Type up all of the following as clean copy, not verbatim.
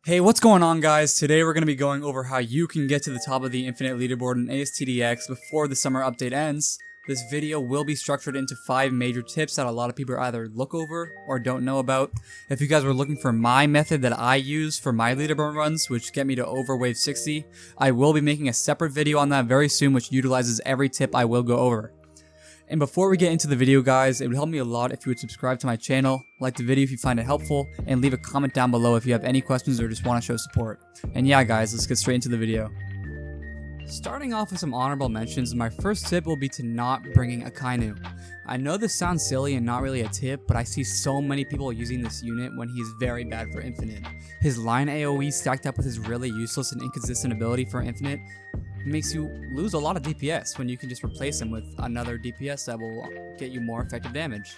Hey, what's going on, guys? Today we're going to be going over how you can get to the top of the infinite leaderboard in ASTD X before the summer update ends. This video will be structured into 5 major tips that a lot of people either look over or don't know about. If you guys were looking for my method that I use for my leaderboard runs, which get me to over wave 60, I will be making a separate video on that very soon, which utilizes every tip I will go over. And before we get into the video, guys, it would help me a lot if you would subscribe to my channel, like the video if you find it helpful, and leave a comment down below if you have any questions or just want to show support. And yeah, guys, let's get straight into the video. Starting off with some honorable mentions, my first tip will be to not bringing a Kainu. I know this sounds silly and not really a tip, but I see so many people using this unit when he's very bad for infinite. His line AoE stacked up with his really useless and inconsistent ability for infinite makes you lose a lot of DPS when you can just replace him with another DPS that will get you more effective damage.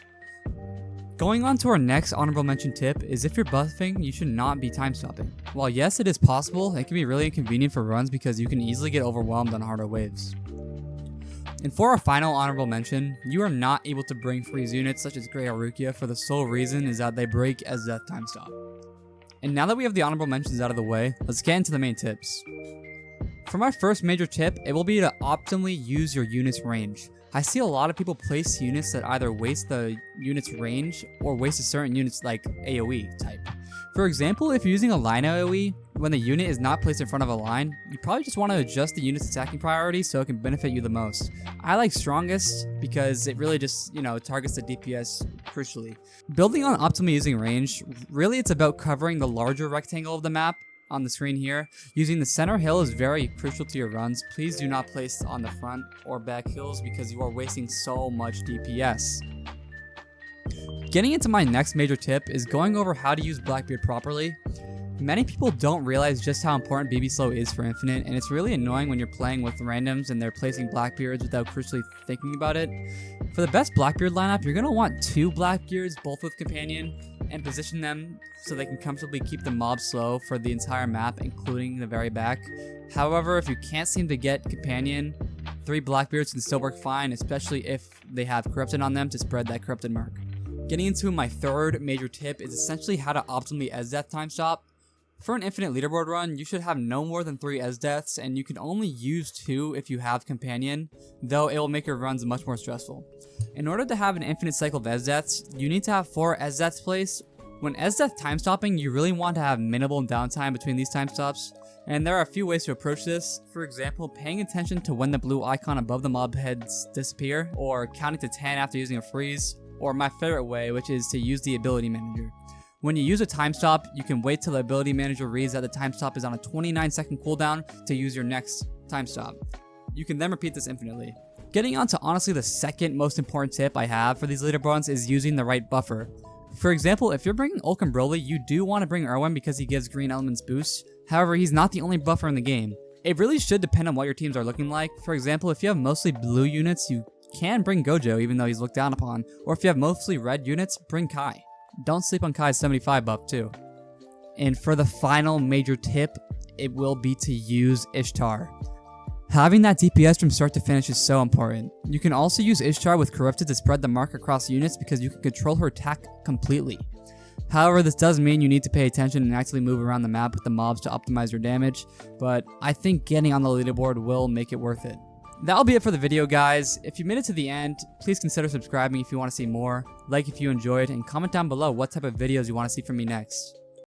Going on to our next honorable mention tip is if you're buffing, you should not be time stopping. While yes, it is possible, it can be really inconvenient for runs because you can easily get overwhelmed on harder waves. And for our final honorable mention, you are not able to bring freeze units such as Grey Arukia for the sole reason is that they break as death time stop. And now that we have the honorable mentions out of the way, let's get into the main tips. For my first major tip, it will be to optimally use your unit's range. I see a lot of people place units that either waste the unit's range or waste a certain unit's like AoE type. For example, if you're using a line AoE, when the unit is not placed in front of a line, you probably just want to adjust the unit's attacking priority so it can benefit you the most. I like strongest because it really just, targets the DPS crucially. Building on optimally using range, really it's about covering the larger rectangle of the map on the screen here. Using the center hill is very crucial to your runs. Please do not place on the front or back hills because you are wasting so much DPS. Getting into my next major tip is going over how to use Blackbeard properly. Many people don't realize just how important BB slow is for infinite, and it's really annoying when you're playing with randoms and they're placing Blackbeards without crucially thinking about it. For the best Blackbeard lineup, you're going to want 2 Blackbeards, both with companion, and position them so they can comfortably keep the mob slow for the entire map, including the very back. However, if you can't seem to get companion, 3 Blackbeards can still work fine, especially if they have corrupted on them to spread that corrupted mark. Getting into my third major tip is essentially how to optimally S-Death time stop. For an infinite leaderboard run, you should have no more than 3 S-Deaths, and you can only use 2 if you have companion, though it will make your runs much more stressful. In order to have an infinite cycle of S-Deaths, you need to have 4 S-Deaths placed. When S-Death time stopping, you really want to have minimal downtime between these time stops, and there are a few ways to approach this. For example, paying attention to when the blue icon above the mob heads disappear, or counting to 10 after using a freeze, or my favorite way, which is to use the ability manager. When you use a time stop, you can wait till the ability manager reads that the time stop is on a 29-second cooldown to use your next time stop. You can then repeat this infinitely. Getting on to honestly the second most important tip I have for these leaderboards is using the right buffer. For example, if you're bringing Ulkim Broly, you do want to bring Erwin because he gives green elements boost. However, he's not the only buffer in the game. It really should depend on what your teams are looking like. For example, if you have mostly blue units, you can bring Gojo even though he's looked down upon. Or if you have mostly red units, bring Kai. Don't sleep on Kai's 75 buff too. And for the final major tip, it will be to use Ishtar. Having that DPS from start to finish is so important. You can also use Ishtar with Corrupted to spread the mark across units because you can control her attack completely. However, this does mean you need to pay attention and actively move around the map with the mobs to optimize your damage, but I think getting on the leaderboard will make it worth it. That'll be it for the video, guys. If you made it to the end, please consider subscribing if you want to see more, like if you enjoyed, and comment down below what type of videos you want to see from me next.